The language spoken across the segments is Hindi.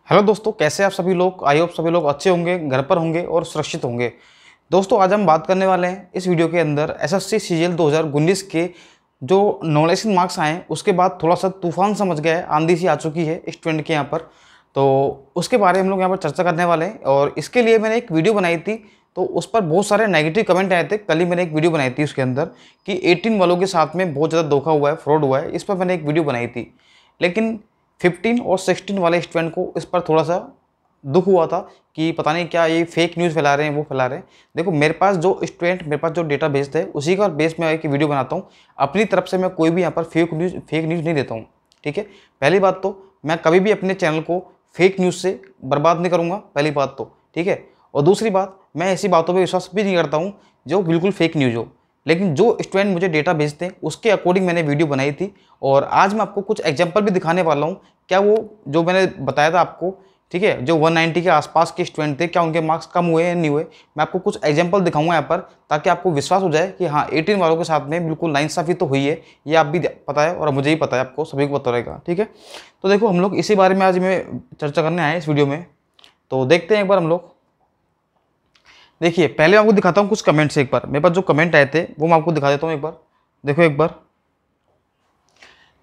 हेलो दोस्तों, कैसे आप सभी लोग। आई होप सभी लोग अच्छे होंगे, घर पर होंगे और सुरक्षित होंगे। दोस्तों, आज हम बात करने वाले हैं इस वीडियो के अंदर एसएससी सीजीएल 2019 के जो नॉलेशन मार्क्स आए हैं उसके बाद थोड़ा सा तूफान समझ गया है, आंधी सी आ चुकी है स्टूडेंट के यहाँ पर। तो उसके बारे में हम लोग यहाँ पर चर्चा करने वाले हैं और इसके लिए मैंने एक वीडियो बनाई थी। तो उस पर बहुत सारे नेगेटिव कमेंट आए थे। कल ही मैंने एक वीडियो बनाई थी उसके अंदर कि 18 वालों के साथ में बहुत ज़्यादा धोखा हुआ है, फ्रॉड हुआ है। इस पर मैंने एक वीडियो बनाई थी, लेकिन 15 और 16 वाले स्टूडेंट को इस पर थोड़ा सा दुख हुआ था कि पता नहीं क्या ये फेक न्यूज़ फैला रहे हैं, वो फैला रहे हैं। देखो, मेरे पास जो स्टूडेंट, मेरे पास जो डेटा बेस है उसी का बेस में एक वीडियो बनाता हूँ। अपनी तरफ से मैं कोई भी यहाँ पर फेक न्यूज़ नहीं देता हूँ। ठीक है, पहली बात तो मैं कभी भी अपने चैनल को फेक न्यूज़ से बर्बाद नहीं करूँगा, पहली बात तो। ठीक है, और दूसरी बात, मैं ऐसी बातों पर विश्वास भी नहीं करता हूँ जो बिल्कुल फेक न्यूज़ हो। लेकिन जो स्टूडेंट मुझे डेटा भेजते हैं उसके अकॉर्डिंग मैंने वीडियो बनाई थी और आज मैं आपको कुछ एग्जांपल भी दिखाने वाला हूँ। क्या वो जो मैंने बताया था आपको, ठीक है, जो 190 के आसपास के स्टूडेंट थे, क्या उनके मार्क्स कम हुए या नहीं हुए, मैं आपको कुछ एग्जांपल दिखाऊंगा यहाँ पर, ताकि आपको विश्वास हो जाए कि हाँ 18 वालों के साथ में बिल्कुल नाइंसाफ़ी तो हुई है। ये आप भी पता है और मुझे ही पता है, आपको सभी को पता रहेगा। ठीक है, तो देखो, हम लोग इसी बारे में आज में चर्चा करने आए हैं इस वीडियो में। तो देखते हैं एक बार हम लोग। देखिए, पहले आपको दिखाता हूँ कुछ कमेंट्स। एक बार मेरे पास जो कमेंट आए थे वो मैं आपको दिखा देता हूँ। एक बार देखो, एक बार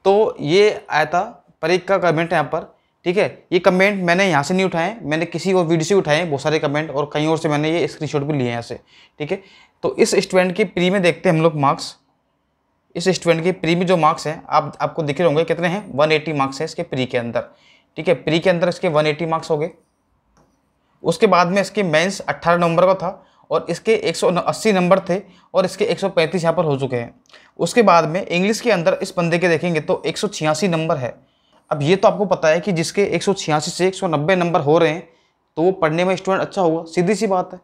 तो ये आया था, परीक का कमेंट है यहाँ पर। ठीक है, ये कमेंट मैंने यहाँ से नहीं उठाए, मैंने किसी और वीडियो से उठाए हैं बहुत सारे कमेंट, और कहीं और से मैंने ये स्क्रीनशॉट भी लिए हैं यहाँ से। ठीक है, तो इस स्टूडेंट के प्री में देखते हैं हम लोग मार्क्स। इस स्टूडेंट के प्री में जो मार्क्स हैं आपको दिख रहे होंगे कितने हैं, 180 मार्क्स हैं इसके प्री के अंदर। ठीक है, प्री के अंदर इसके 180 मार्क्स हो गए। उसके बाद में इसके मेंस 18 नंबर का था और इसके 180 नंबर थे और इसके 135 यहाँ पर हो चुके हैं। उसके बाद में इंग्लिश के अंदर इस बंदे के देखेंगे तो 186 नंबर है। अब ये तो आपको पता है कि जिसके 186 से 190 नंबर हो रहे हैं तो वो पढ़ने में स्टूडेंट अच्छा होगा, सीधी सी बात है।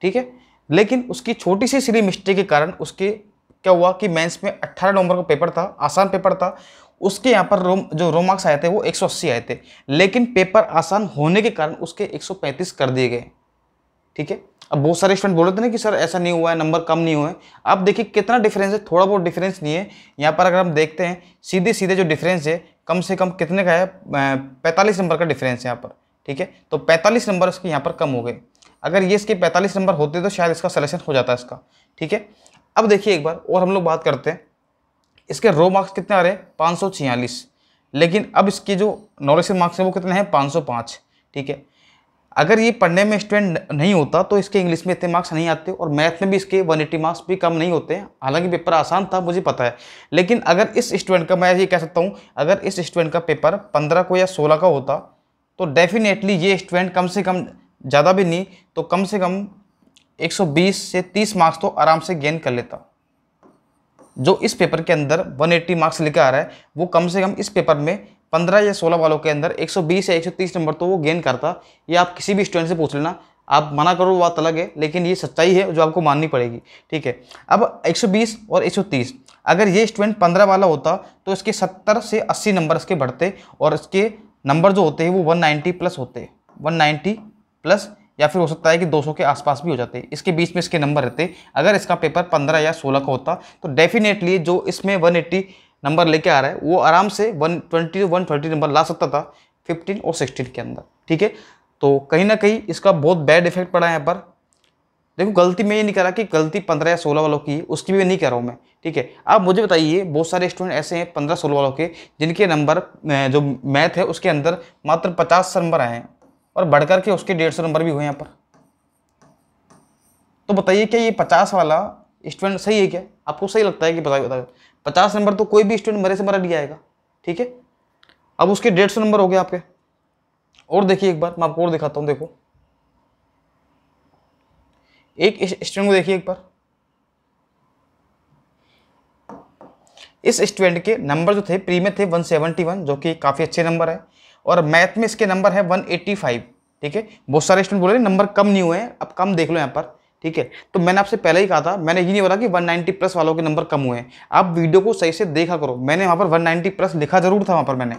ठीक है, लेकिन उसकी छोटी सी सिली मिस्टेक के कारण उसके क्या हुआ कि मेंस में 18 नंबर का पेपर था, आसान पेपर था। उसके यहाँ पर जो रो मार्क्स आए थे वो 180 आए थे, लेकिन पेपर आसान होने के कारण उसके 135 कर दिए गए। ठीक है, अब बहुत सारे स्टूडेंट बोल रहे थे ना कि सर ऐसा नहीं हुआ है, नंबर कम नहीं हुए हैं। अब देखिए कितना डिफरेंस है, थोड़ा बहुत डिफरेंस नहीं है यहाँ पर। अगर हम देखते हैं सीधे सीधे जो डिफरेंस है, कम से कम कितने का है, 45 नंबर का डिफरेंस है यहाँ पर। ठीक है, तो 45 नंबर इसके यहाँ पर कम हो गए। अगर ये इसके 45 नंबर होते तो शायद इसका सिलेक्शन हो जाता इसका। ठीक है, अब देखिए एक बार और हम लोग बात करते हैं। इसके रो मार्क्स कितने आ रहे हैं, 546, लेकिन अब इसके जो नॉलेशन मार्क्स हैं वो कितने हैं, 505। ठीक है, अगर ये पढ़ने में स्टूडेंट नहीं होता तो इसके इंग्लिश में इतने मार्क्स नहीं आते और मैथ में भी इसके 180 मार्क्स भी कम नहीं होते हैं। हालांकि पेपर आसान था, मुझे पता है, लेकिन अगर इस स्टूडेंट का, मैं ये कह सकता हूँ, अगर इस स्टूडेंट का पेपर 15 को या 16 का होता तो डेफिनेटली ये स्टूडेंट कम से कम, ज़्यादा भी नहीं तो कम से कम 120 से 30 मार्क्स तो आराम से गेन कर लेता। जो इस पेपर के अंदर 180 मार्क्स लेकर आ रहा है वो कम से कम इस पेपर में 15 या 16 वालों के अंदर 120 या 130 नंबर तो वो गेन करता। ये आप किसी भी स्टूडेंट से पूछ लेना, आप मना करो बात अलग है, लेकिन ये सच्चाई है जो आपको माननी पड़ेगी। ठीक है, अब 120 और 130, अगर ये स्टूडेंट 15 वाला होता तो इसके 70 से 80 नंबर इसके बढ़ते और इसके नंबर जो होते हैं वो 190 प्लस होते, 190 प्लस, या फिर हो सकता है कि 200 के आसपास भी हो जाते, इसके बीच में इसके नंबर रहते। अगर इसका पेपर 15 या 16 का होता तो डेफिनेटली जो इसमें 180 नंबर लेके आ रहा है वो आराम से 120 130 नंबर ला सकता था 15 और 16 के अंदर। ठीक है, तो कहीं ना कहीं इसका बहुत बैड इफेक्ट पड़ा है यहाँ पर। देखो, गलती मैं ये नहीं कह रहा कि गलती 15 या 16 वालों की, उसकी भी नहीं कह रहा हूँ मैं। ठीक है, आप मुझे बताइए, बहुत सारे स्टूडेंट ऐसे हैं 15-16 वालों के जिनके नंबर जो मैथ है उसके अंदर मात्र 50 नंबर आए हैं और बढ़कर के उसके 150 नंबर भी हुए यहाँ पर। तो बताइए, क्या ये 50 वाला स्टूडेंट सही है? क्या आपको सही लगता है कि बताइए 50 नंबर तो कोई भी स्टूडेंट मरे से मरा नहीं आएगा। ठीक है, अब उसके 150 नंबर हो गए आपके। और देखिए एक बार मैं आपको और दिखाता हूँ। देखो, एक स्टूडेंट को देखिए एक बार। इस स्टूडेंट के नंबर जो थे प्री में थे 171, जो कि काफ़ी अच्छे नंबर है, और मैथ में इसके नंबर है 185। ठीक है, बहुत सारे स्टूडेंट बोल रहे हैं नंबर कम नहीं हुए हैं, अब कम देख लो यहाँ पर। ठीक है, तो मैंने आपसे पहले ही कहा था, मैंने ये नहीं बोला कि 190 प्लस वालों के नंबर कम हुए हैं। आप वीडियो को सही से देखा करो, मैंने वहाँ पर 190 प्लस लिखा जरूर था वहाँ पर। मैंने,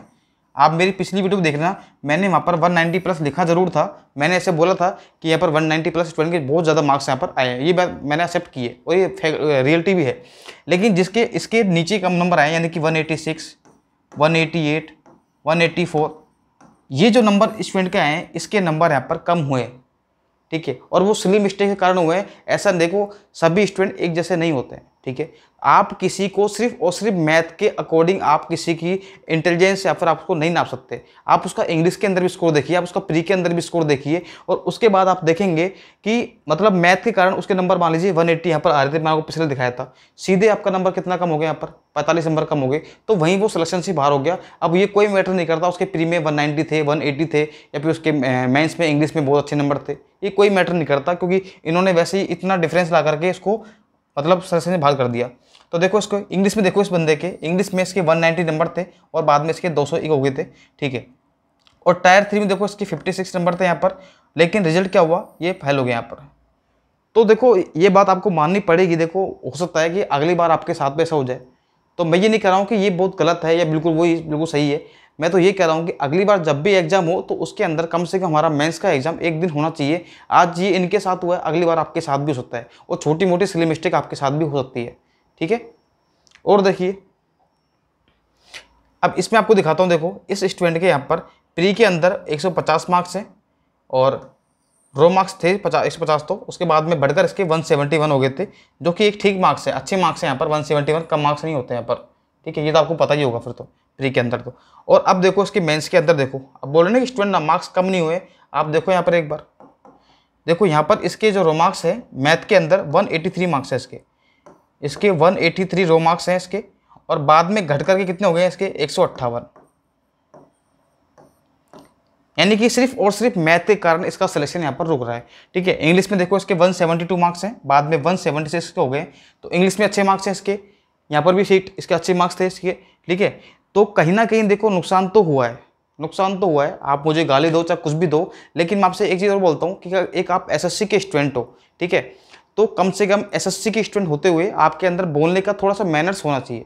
आप मेरी पिछली वीडियो को देखना, मैंने वहाँ पर 190 प्लस लिखा जरूर था। मैंने ऐसे बोला था कि यहाँ पर 190 प्लस स्टूडेंट के बहुत ज़्यादा मार्क्स यहाँ पर आए हैं, ये बात मैंने एक्सेप्ट की है और ये रियलिटी भी है। लेकिन जिसके इसके नीचे कम नंबर आए, यानी कि 186, 188, 184, ये जो नंबर स्टूडेंट के आए हैं इसके नंबर यहाँ पर कम हुए, ठीक है, और वो सिली मिस्टेक के कारण हुए हैं। ऐसा देखो सभी स्टूडेंट एक जैसे नहीं होते हैं, ठीक है। आप किसी को सिर्फ और सिर्फ मैथ के अकॉर्डिंग आप किसी की इंटेलिजेंस या फिर आप उसको नहीं नाप सकते। आप उसका इंग्लिश के अंदर भी स्कोर देखिए, आप उसका प्री के अंदर भी स्कोर देखिए, और उसके बाद आप देखेंगे कि मतलब मैथ के कारण उसके नंबर मान लीजिए 180 यहाँ पर आ रहे थे, मैंने आपको पिछले दिखाया था, सीधे आपका नंबर कितना कम हो गया, यहाँ पर 45 नंबर कम हो गए, तो वहीं वो सिलेक्शन से बाहर हो गया। अब ये कोई मैटर नहीं करता उसके प्री में 190 थे, 180 थे, या फिर उसके मेंस में इंग्लिश में बहुत अच्छे नंबर थे, ये कोई मैटर नहीं करता, क्योंकि इन्होंने वैसे ही इतना डिफरेंस ला करके इसको मतलब सिलेक्शन से बाहर कर दिया। तो देखो इसको इंग्लिश में, देखो इस बंदे के इंग्लिश में इसके 190 नंबर थे और बाद में इसके 201 हो गए थे, ठीक है। और टायर 3 में देखो इसके 56 नंबर थे यहाँ पर, लेकिन रिजल्ट क्या हुआ, ये फेल हो गया यहाँ पर। तो देखो ये बात आपको माननी पड़ेगी। देखो हो सकता है कि अगली बार आपके साथ में ऐसा हो जाए, तो मैं ये नहीं कह रहा हूँ कि ये बहुत गलत है या बिल्कुल वही बिल्कुल सही है। मैं तो ये कह रहा हूँ कि अगली बार जब भी एग्जाम हो तो उसके अंदर कम से कम हमारा मेंस का एग्जाम एक दिन होना चाहिए। आज ये इनके साथ हुआ है, अगली बार आपके साथ भी हो सकता है, और छोटी मोटी सिली मिस्टेक आपके साथ भी हो सकती है, ठीक है। और देखिए अब इसमें आपको दिखाता हूँ। देखो इस स्टूडेंट के यहाँ पर प्री के अंदर 150 मार्क्स हैं और रो मार्क्स थे 150, तो उसके बाद में बढ़कर इसके 171 हो गए थे, जो कि एक ठीक मार्क्स है, अच्छे मार्क्स हैं यहाँ पर। 171 कम मार्क्स नहीं होते यहाँ पर, ठीक है, ये तो आपको पता ही होगा फिर तो प्री के अंदर तो। और अब देखो इसके मेंस के अंदर, देखो अब बोल रहे ना कि स्टूडेंट ना मार्क्स कम नहीं हुए, आप देखो यहाँ पर एक बार, देखो यहाँ पर इसके जो रो मार्क्स है मैथ के अंदर 183 मार्क्स है इसके 183 रो मार्क्स हैं इसके, और बाद में घट करके कितने हो गए इसके 158, यानी कि सिर्फ और सिर्फ मैथ के कारण इसका सिलेक्शन यहाँ पर रुक रहा है, ठीक है। इंग्लिश में देखो इसके 172 मार्क्स हैं, बाद में 176 के हो गए, तो इंग्लिश में अच्छे मार्क्स हैं इसके, यहाँ पर भी सीट इसके अच्छे मार्क्स थे इसके, ठीक है। तो कहीं ना कहीं देखो नुकसान तो हुआ है, नुकसान तो हुआ है। आप मुझे गाली दो चाहे कुछ भी दो, लेकिन मैं आपसे एक चीज़ और बोलता हूँ कि एक आप एसएससी के स्टूडेंट हो, ठीक है, तो कम से कम एसएससी के स्टूडेंट होते हुए आपके अंदर बोलने का थोड़ा सा मैनर्स होना चाहिए।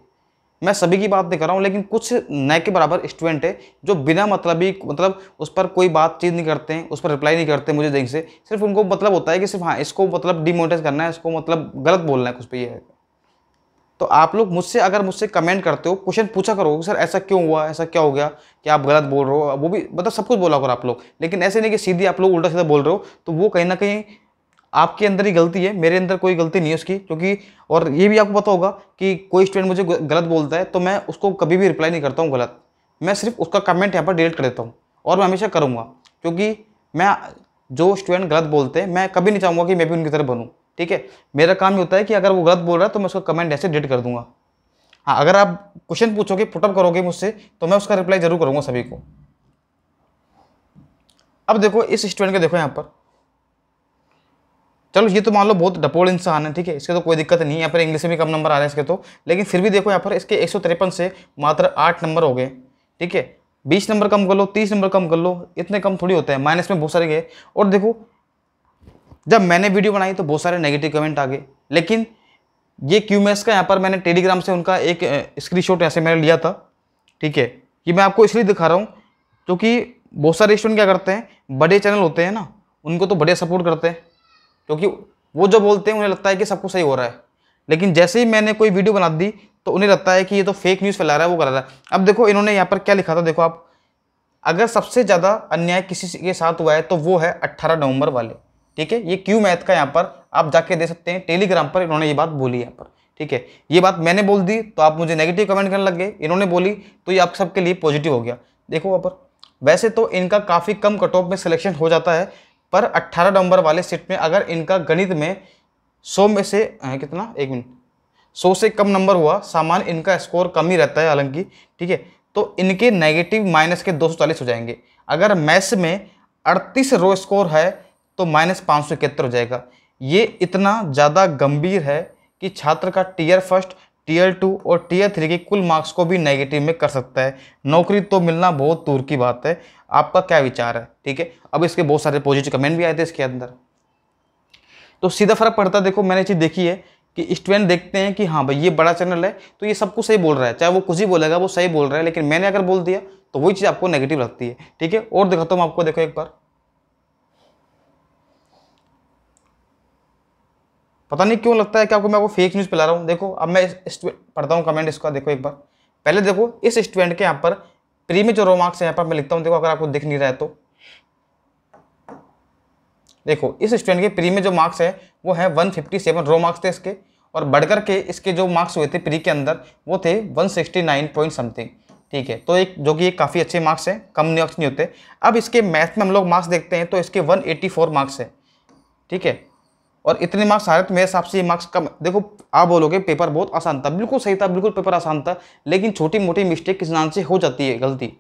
मैं सभी की बात नहीं कर रहा हूँ, लेकिन कुछ न के बराबर स्टूडेंट है जो बिना मतलब उस पर कोई बातचीत नहीं करते हैं, उस पर रिप्लाई नहीं करते मुझे देख से, सिर्फ उनको मतलब होता है कि सिर्फ हाँ इसको मतलब डिमोनेटाइज करना है, इसको मतलब गलत बोलना है कुछ पे, ये है। तो आप लोग मुझसे अगर मुझसे कमेंट करते हो, क्वेश्चन पूछा करो सर ऐसा क्यों हुआ, ऐसा क्या हो गया कि आप गलत बोल रहे हो, वो भी मतलब सब कुछ बोला करो आप लोग, लेकिन ऐसे नहीं कि सीधी आप लोग उल्टा सीधा बोल रहे हो, तो वो कहीं ना कहीं आपके अंदर ही गलती है, मेरे अंदर कोई गलती नहीं है उसकी। क्योंकि और ये भी आपको पता होगा कि कोई स्टूडेंट मुझे गलत बोलता है तो मैं उसको कभी भी रिप्लाई नहीं करता हूँ गलत, मैं सिर्फ उसका कमेंट यहाँ पर डिलीट कर देता हूँ, और मैं हमेशा करूँगा, क्योंकि मैं जो स्टूडेंट गलत बोलते हैं मैं कभी नहीं चाहूँगा कि मैं भी उनकी तरह बनूँ, ठीक है। मेरा काम ये होता है कि अगर वो गलत बोल रहा है तो मैं उसका कमेंट ऐसे डिलीट कर दूंगा। हाँ अगर आप क्वेश्चन पूछोगे पुटअप करोगे मुझसे तो मैं उसका रिप्लाई जरूर करूँगा सभी को। अब देखो इस स्टूडेंट के देखो यहाँ पर, चलो ये तो मान लो बहुत डपोल इंसान है, ठीक है, इसके तो कोई दिक्कत नहीं है, यहाँ पर इंग्लिश में भी कम नंबर आ रहे हैं इसके तो, लेकिन फिर भी देखो यहाँ पर इसके 153 से मात्र 8 नंबर हो गए, ठीक है। 20 नंबर कम कर लो, 30 नंबर कम कर लो, इतने कम थोड़ी होते हैं, माइनस में बहुत सारे गए। और देखो जब मैंने वीडियो बनाई तो बहुत सारे नेगेटिव कमेंट आ गए, लेकिन ये क्यूमेस का यहाँ पर मैंने टेलीग्राम से उनका एक स्क्रीनशॉट ऐसे मैंने लिया था, ठीक है। ये मैं आपको इसलिए दिखा रहा हूँ क्योंकि बहुत सारे स्टूडेंट क्या करते हैं, बड़े चैनल होते हैं ना उनको तो बढ़िया सपोर्ट करते हैं, क्योंकि वो जो बोलते हैं उन्हें लगता है कि सब कुछ सही हो रहा है, लेकिन जैसे ही मैंने कोई वीडियो बना दी तो उन्हें लगता है कि ये तो फेक न्यूज़ फैला रहा है, वो कर रहा है। अब देखो इन्होंने यहाँ पर क्या लिखा था, देखो आप, अगर सबसे ज़्यादा अन्याय किसी के साथ हुआ है तो वो है 18 नवंबर वाले, ठीक है। ये क्यू मैथ का यहाँ पर आप जाके दे सकते हैं, टेलीग्राम पर इन्होंने ये बात बोली यहाँ पर, ठीक है। ये बात मैंने बोल दी तो आप मुझे नेगेटिव कमेंट करने लग गए, इन्होंने बोली तो ये आप सबके लिए पॉजिटिव हो गया। देखो वहाँ पर वैसे तो इनका काफ़ी कम कट ऑफ में सिलेक्शन हो जाता है, पर 18 नवंबर वाले सीट में अगर इनका गणित में 100 में से कितना, एक मिनट, 100 से कम नंबर हुआ, सामान्य इनका स्कोर कम ही रहता है हालांकि, ठीक है, तो इनके नेगेटिव माइनस के 240 हो जाएंगे। अगर मैथ्स में 38 रो स्कोर है तो माइनस 571 हो जाएगा। ये इतना ज़्यादा गंभीर है कि छात्र का टीयर फर्स्ट, टीयर 2 और टीयर 3 के कुल मार्क्स को भी नेगेटिव में कर सकता है। नौकरी तो मिलना बहुत दूर की बात है। आपका क्या विचार है, ठीक है। अब इसके बहुत सारे पॉजिटिव कमेंट भी आए थे इसके अंदर, तो सीधा फर्क पड़ता है। देखो मैंने चीज़ देखी है कि स्टूडेंट देखते हैं कि हाँ भाई ये बड़ा चैनल है तो ये सब कुछ सही बोल रहा है, चाहे वो कुछ ही बोलेगा वो सही बोल रहा है, लेकिन मैंने अगर बोल दिया तो वही चीज़ आपको नेगेटिव लगती है, ठीक है। और दिखाता हूँ आपको, देखो एक बार, पता नहीं क्यों लगता है कि आपको मैं आपको फेक न्यूज़ फैला रहा हूँ। देखो अब मैं पढ़ता हूँ कमेंट इसका, देखो एक बार, पहले देखो इस स्टूडेंट के यहाँ पर प्री में जो रो मार्क्स है यहाँ पर मैं लिखता हूँ, देखो अगर आपको दिख नहीं रहा है तो देखो इस स्टूडेंट के प्री में जो मार्क्स है वो है 157 रो मार्क्स थे इसके, और बढ़कर के इसके जो मार्क्स हुए थे प्री के अंदर वो थे 169 पॉइंट समथिंग। ठीक है, तो एक जो कि एक काफ़ी अच्छे मार्क्स हैं, कम मार्क्स नहीं होते। अब इसके मैथ में हम लोग मार्क्स देखते हैं तो इसके 184 मार्क्स है। ठीक है, और इतने मार्क्स आ रहे तो मेरे हिसाब से ये मार्क्स कम। देखो आप बोलोगे पेपर बहुत आसान था, बिल्कुल सही था, बिल्कुल पेपर आसान था, लेकिन छोटी मोटी मिस्टेक किस नाम से हो जाती है, गलती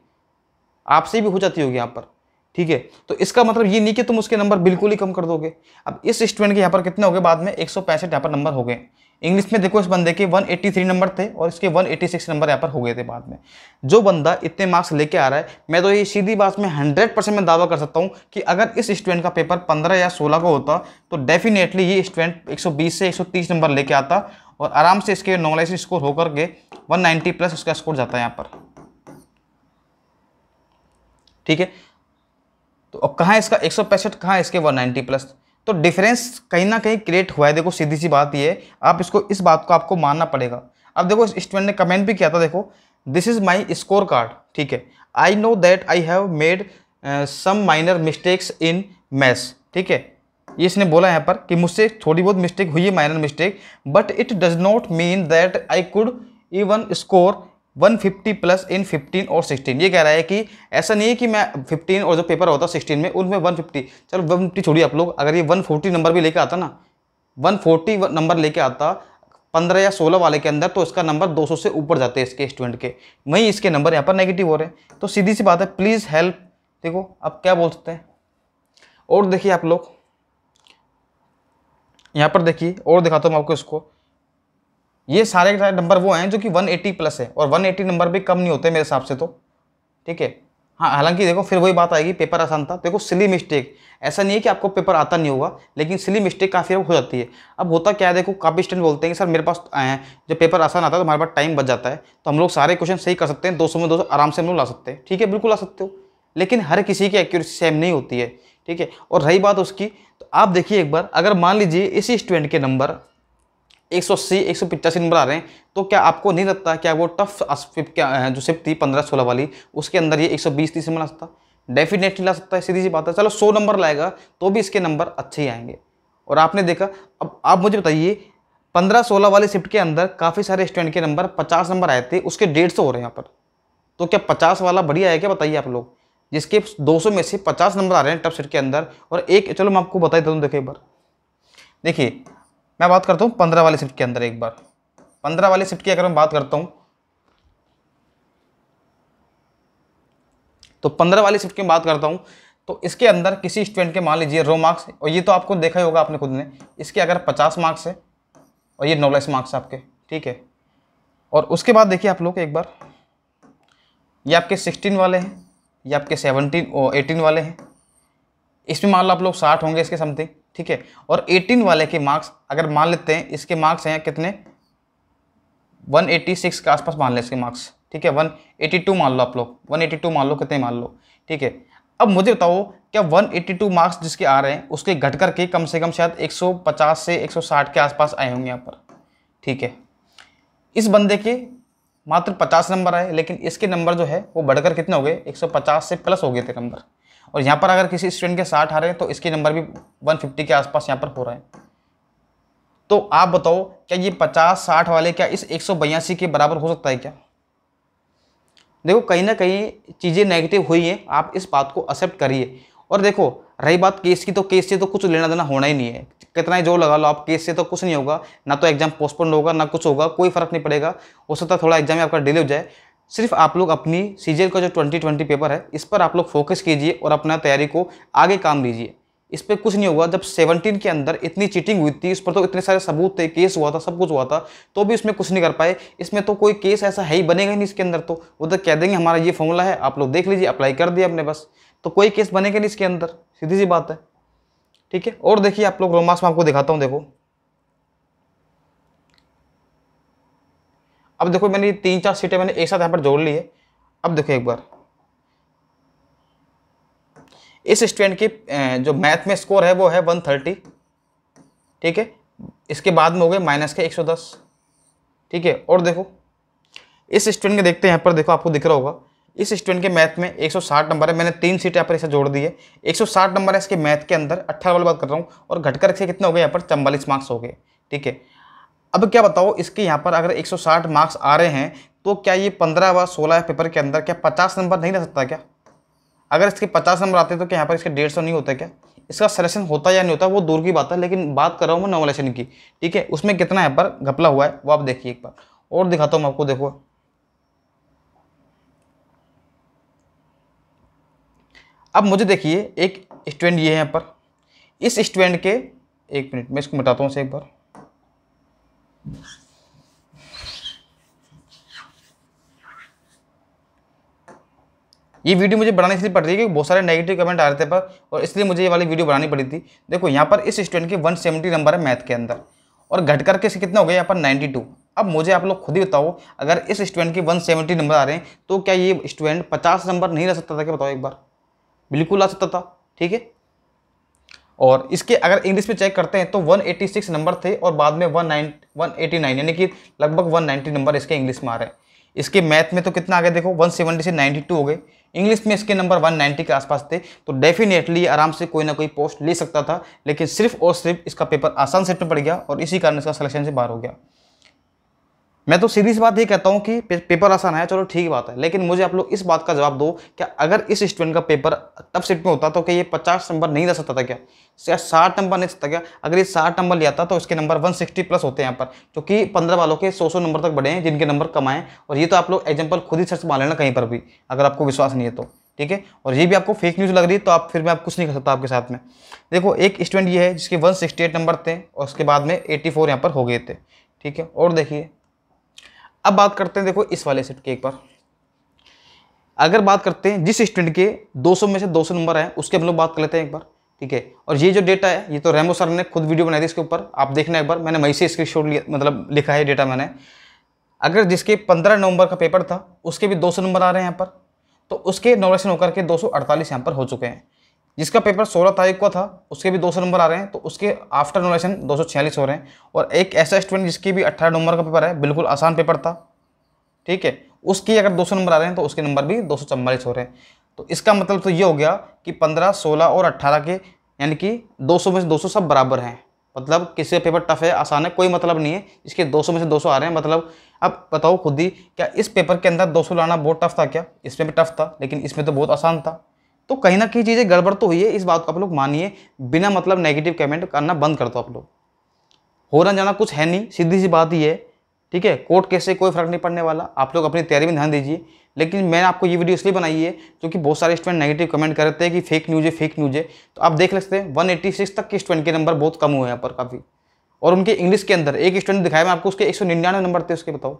आपसे भी हो जाती होगी यहाँ पर। ठीक है, तो इसका मतलब ये नहीं कि तुम उसके नंबर बिल्कुल ही कम कर दोगे। अब इस स्टूडेंट के यहाँ पर कितने हो गए बाद में 165 यहाँ पर नंबर हो गए। इंग्लिश में देखो इस बंदे के 183 नंबर थे और इसके 186 नंबर यहाँ पर हो गए थे बाद में। जो बंदा इतने मार्क्स लेके आ रहा है, मैं तो ये सीधी बात में 100% में दावा कर सकता हूँ कि अगर इस स्टूडेंट का पेपर 15 या 16 का होता तो डेफिनेटली ये स्टूडेंट 120 से 130 नंबर लेके आता और आराम से इसके नॉर्मलाइजेशन स्कोर होकर के 190 प्लस उसका स्कोर जाता है यहाँ पर। ठीक है, तो अब कहाँ है इसका 165, कहाँ है इसके 190 प्लस, तो डिफरेंस कहीं ना कहीं क्रिएट हुआ है। देखो सीधी सी बात ये है, आप इसको इस बात को आपको मानना पड़ेगा। अब देखो इस स्टूडेंट ने कमेंट भी किया था, देखो this is my score card. ठीक है, I know that I have made some minor mistakes in maths. ठीक है, ये इसने बोला यहाँ पर कि मुझसे थोड़ी बहुत मिस्टेक हुई है, minor mistake, but it does not mean that I could even score 150 plus in 15 और 16। ये कह रहा है कि ऐसा नहीं है कि मैं 15 और जो पेपर होता 16 में उनमें 150, चलो 150 छोड़िए आप लोग, अगर ये 140 नंबर भी लेके आता ना, 140 नंबर लेके आता 15 या 16 वाले के अंदर, तो इसका नंबर 200 से ऊपर जाते हैं इसके स्टूडेंट के। वहीं इसके नंबर यहाँ पर नेगेटिव हो रहे हैं। तो सीधी सी बात है, प्लीज़ हेल्प। देखो अब क्या बोल सकते हैं, और देखिए आप लोग यहाँ पर देखिए, और दिखाता हूँ आपको इसको। ये सारे नंबर वो हैं जो कि 180 प्लस है, और 180 नंबर भी कम नहीं होते मेरे हिसाब से तो। ठीक है, हाँ हालांकि देखो फिर वही बात आएगी, पेपर आसान था। देखो सिली मिस्टेक, ऐसा नहीं है कि आपको पेपर आता नहीं होगा, लेकिन सिली मिस्टेक काफ़ी हो जाती है। अब होता क्या है, देखो काफ़ी स्टूडेंट बोलते हैं कि सर मेरे पास जब पेपर आसान आता है तो हमारे पास टाइम बच जाता है, तो हम लोग सारे क्वेश्चन सही कर सकते हैं, 200 में 200 आराम से हम लोग ला सकते हैं। ठीक है, बिल्कुल ला सकते हो, लेकिन हर किसी की एक्यूरेसी सेम नहीं होती है। ठीक है, और रही बात उसकी, तो आप देखिए एक बार, अगर मान लीजिए इसी स्टूडेंट के नंबर 180 185 नंबर आ रहे हैं, तो क्या आपको नहीं लगता क्या वो टफ जो शिफ्ट थी 15-16 वाली, उसके अंदर ये 120-30 नंबर ला सकता? डेफिनेटली ला सकता है, सीधी सी बात है। चलो 100 नंबर लाएगा तो भी इसके नंबर अच्छे ही आएंगे। और आपने देखा, अब आप मुझे बताइए 15-16 वाली शिफ्ट के अंदर काफ़ी सारे स्टूडेंट के नंबर 50 नंबर आए थे, उसके 150 हो रहे हैं यहाँ पर। तो क्या 50 वाला बढ़िया है क्या, बताइए आप लोग, जिसके 200 में से 50 नंबर आ रहे हैं टफ शिफ्ट के अंदर। और एक, चलो मैं आपको बता देता हूँ, देखिए एक बार देखिए, मैं बात करता हूँ 15 वाली शिफ्ट के अंदर। एक बार 15 वाली शिफ्ट की अगर मैं बात करता हूँ, तो 15 वाली शिफ्ट की बात करता हूँ, तो इसके अंदर किसी स्टूडेंट के मान लीजिए रो मार्क्स, और ये तो आपको देखा ही होगा आपने खुद ने, इसके अगर 50 मार्क्स है और ये नॉलेज मार्क्स आपके। ठीक है, और उसके बाद देखिए आप लोग एक बार, ये आपके 16 वाले हैं, ये आपके 17 और 18 वाले हैं, इसमें मान लो आप लोग 60 होंगे इसके समथिंग। ठीक है, और 18 वाले के मार्क्स अगर मान लेते हैं, इसके मार्क्स हैं कितने, 186 के आसपास मान लें इसके मार्क्स। ठीक है, 182 मान लो आप लोग, 182 मान लो, कितने मान लो। ठीक है, अब मुझे बताओ क्या 182 मार्क्स जिसके आ रहे हैं उसके घट करके कम से कम शायद 150 से 160 के आसपास आए होंगे यहाँ पर। ठीक है, इस बंदे के मात्र 50 नंबर आए, लेकिन इसके नंबर जो है वो बढ़कर कितने हो गए, 150 से प्लस हो गए थे नंबर। और यहाँ पर अगर किसी स्टूडेंट के 60 आ रहे हैं तो इसके नंबर भी 150 के आसपास यहाँ पर हो रहे हैं। तो आप बताओ क्या ये 50-60 वाले क्या इस 182 के बराबर हो सकता है क्या? देखो कहीं ना कहीं चीज़ें नेगेटिव हुई हैं, आप इस बात को एक्सेप्ट करिए। और देखो रही बात केस की, तो केस से तो कुछ लेना देना होना ही नहीं है, कितना ही जोर लगा लो आप, केस से तो कुछ नहीं होगा, ना तो एग्जाम पोस्टपोन होगा ना कुछ होगा, कोई फर्क नहीं पड़ेगा। हो सकता है थोड़ा एग्जाम में आपका डिले हो जाए। सिर्फ आप लोग अपनी सीजीएल का जो 2020 पेपर है इस पर आप लोग फोकस कीजिए और अपना तैयारी को आगे काम लीजिए। इस पर कुछ नहीं होगा। जब 17 के अंदर इतनी चीटिंग हुई थी, इस पर तो इतने सारे सबूत थे, केस हुआ था, सब कुछ हुआ था, तो भी इसमें कुछ नहीं कर पाए। इसमें तो कोई केस ऐसा है ही बनेगा ही नहीं इसके अंदर। तो वो तो कह देंगे हमारा ये फॉर्मूला है, आप लोग देख लीजिए, अप्लाई कर दिया आपने बस, तो कोई केस बनेगा नहीं इसके अंदर, सीधी सी बात है। ठीक है, और देखिए आप लोग रोमांस में आपको दिखाता हूँ। देखो अब देखो मैंने 3-4 सीटें मैंने एक साथ यहाँ पर जोड़ ली है। अब देखो एक बार इस स्टूडेंट की जो मैथ में स्कोर है वो है 130। ठीक है, इसके बाद में हो गए माइनस के 110। ठीक है, और देखो इस स्टूडेंट के देखते हैं यहाँ पर, देखो आपको दिख रहा होगा इस स्टूडेंट के मैथ में 160 नंबर है, मैंने 3 सीट यहाँ पर इसे जोड़ दी है। 160 नंबर है इसके मैथ के अंदर, 18 वाली बात कर रहा हूँ, और घटकर इसके कितने हो गए यहाँ पर 44 मार्क्स हो गए। ठीक है, अब क्या बताओ, इसके यहाँ पर अगर 160 मार्क्स आ रहे हैं तो क्या ये 15 व 16 पेपर के अंदर क्या 50 नंबर नहीं रह सकता क्या? अगर इसके 50 नंबर आते तो क्या यहाँ पर इसके 150 नहीं होता क्या? इसका सिलेक्शन होता या नहीं होता वो दूर की बात है, लेकिन बात कर रहा हूँ मैं नॉमिनेशन की। ठीक है, उसमें कितना यहाँ पर घपला हुआ है वो आप देखिए एक बार, और दिखाता हूँ मैं आपको। देखो अब मुझे देखिए, एक स्टूडेंट ये है यहाँ पर, इस स्टूडेंट के, एक मिनट मैं इसको मिटाता हूँ से एक बार। ये वीडियो मुझे बनानी इसलिए पड़ रही है क्योंकि बहुत सारे नेगेटिव कमेंट आ रहे थे पर, और इसलिए मुझे ये वाली वीडियो बनानी पड़ी थी। देखो यहाँ पर इस स्टूडेंट के 170 नंबर है मैथ के अंदर, और घट करके इसके कितने हो गए यहाँ पर 92। अब मुझे आप लोग खुद ही बताओ, अगर इस स्टूडेंट के 170 नंबर आ रहे हैं तो क्या ये स्टूडेंट 50 नंबर नहीं रह सकता था क्या? बताओ एक बार, बिल्कुल आ सकता था। ठीक है, और इसके अगर इंग्लिश में चेक करते हैं तो 186 नंबर थे और बाद में 189, यानी कि लगभग 190 नंबर इसके इंग्लिश में आ रहे हैं। इसके मैथ में तो कितना आ गया देखो, 170 से 92 हो गए। इंग्लिश में इसके नंबर 190 के आसपास थे, तो डेफिनेटली आराम से कोई ना कोई पोस्ट ले सकता था, लेकिन सिर्फ और सिर्फ इसका पेपर आसान सेट में पड़ गया और इसी कारण इसका सिलेक्शन से बाहर हो गया। मैं तो सीधी सी बात ये कहता हूँ कि पेपर आसान है, चलो ठीक बात है, लेकिन मुझे आप लोग इस बात का जवाब दो, क्या अगर इस स्टूडेंट का पेपर टफ सेट में होता तो क्या ये 50 नंबर नहीं रह सकता था क्या? 60 नंबर नहीं सकता क्या? अगर ये 60 नंबर लिया था तो इसके नंबर 160 प्लस होते हैं यहाँ पर, क्योंकि 15 वालों के 100 नंबर तक बढ़े हैं जिनके नंबर कम आए। और ये तो आप लोग एग्जाम्पल खुद ही सर्च मार लेना कहीं पर भी, अगर आपको विश्वास नहीं है तो। ठीक है, और ये भी आपको फेक न्यूज़ लग रही है तो आप फिर मैं आप कुछ नहीं कर सकता आपके साथ में। देखो एक स्टूडेंट ये है जिसके 168 नंबर थे और उसके बाद में 84 यहाँ पर हो गए थे। ठीक है, और देखिए अब बात करते हैं, देखो इस वाले सेट की एक बार अगर बात करते हैं, जिस स्टूडेंट के 200 में से 200 नंबर आए उसके हम लोग बात कर लेते हैं एक बार। ठीक है, और ये जो डेटा है ये तो रेमो सर ने खुद वीडियो बनाई थी इसके ऊपर, आप देखना एक बार, मैंने वहीं से स्क्रीनशॉट लिया, मतलब लिखा है डेटा मैंने। अगर जिसके 15 नवंबर का पेपर था उसके भी 200 नंबर आ रहे हैं यहाँ पर, तो उसके नॉमिनेशन होकर के 248 यहाँ पर हो चुके हैं। जिसका पेपर 16 तारीख को था उसके भी 200 नंबर आ रहे हैं, तो उसके आफ्टर नॉमिनेशन 246 हो रहे हैं। और एक ऐसा स्टूडेंट जिसकी भी 18 नंबर का पेपर है, बिल्कुल आसान पेपर था, ठीक है, उसकी अगर 200 नंबर आ रहे हैं तो उसके नंबर भी 244 हो रहे हैं। तो इसका मतलब तो ये हो गया कि 15, 16 और 18 के, यानी कि 200 में से 200 सब बराबर हैं। मतलब किसी का पेपर टफ है आसान है कोई मतलब नहीं है, इसके 200 में से 200 आ रहे हैं मतलब। अब बताओ खुद ही, क्या इस पेपर के अंदर 200 लाना बहुत टफ था क्या? इसमें भी टफ था लेकिन इसमें तो बहुत आसान था। तो कहीं ना कहीं चीज़ें गड़बड़ तो हुई है, इस बात को आप लोग मानिए, बिना मतलब नेगेटिव कमेंट करना बंद कर दो आप लोग। हो ना जाना कुछ है नहीं, सीधी सी बात ही है। ठीक है, कोर्ट केस से कोई फर्क नहीं पड़ने वाला, आप लोग अपनी तैयारी में ध्यान दीजिए। लेकिन मैंने आपको ये वीडियो इसलिए बनाई है क्योंकि बहुत सारे स्टूडेंट नेगेटिव कमेंट कर रहे थे कि फेक न्यूज़ है, फेक न्यूज़ है। तो आप देख सकते हैं 186 तक के स्टूडेंट के नंबर बहुत कम हुए हैं यहाँ पर काफ़ी। और उनके इंग्लिश के अंदर एक स्टूडेंट दिखाया मैं आपको, उसके 199 नंबर थे उसके। बताओ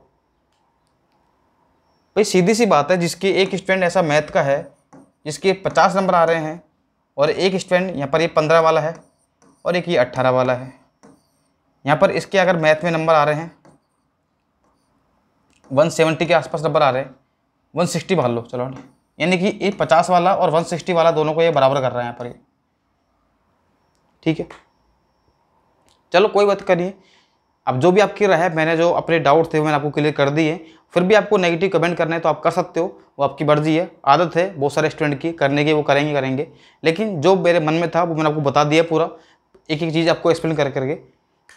भाई, सीधी सी बात है, जिसके एक स्टूडेंट ऐसा मैथ का है जिसके 50 नंबर आ रहे हैं, और एक स्टूडेंट यहाँ पर ये 15 वाला है और एक ये 18 वाला है, यहाँ पर इसके अगर मैथ में नंबर आ रहे हैं 170 के आसपास नंबर आ रहे हैं, 160 मान लो चलो, यानी कि ये 50 वाला और 160 वाला दोनों को ये बराबर कर रहा है यहाँ पर ये। ठीक है, चलो कोई बात करिए। अब जो भी आपकी राय है, मैंने जो अपने डाउट थे वो मैंने आपको क्लियर कर दिए। फिर भी आपको नेगेटिव कमेंट करना है तो आप कर सकते हो, वो आपकी मर्जी है, आदत है बहुत सारे स्टूडेंट की करने की, वो करेंगे। लेकिन जो मेरे मन में था वो मैंने आपको बता दिया पूरा, एक एक चीज़ आपको एक्सप्लेन करके।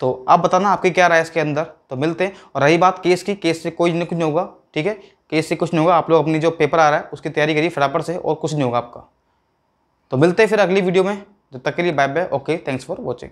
तो आप बताना आपकी क्या राय है इसके अंदर। तो मिलते हैं। और रही बात केस की, केस से कोई नहीं कुछ नहीं होगा। ठीक है, केस से कुछ नहीं होगा, आप लोग अपनी जो पेपर आ रहा है उसकी तैयारी करिए फटाफट से, और कुछ नहीं होगा आपका। तो मिलते हैं फिर अगली वीडियो में, जब तक के लिए bye bye, okay, thanks for watching.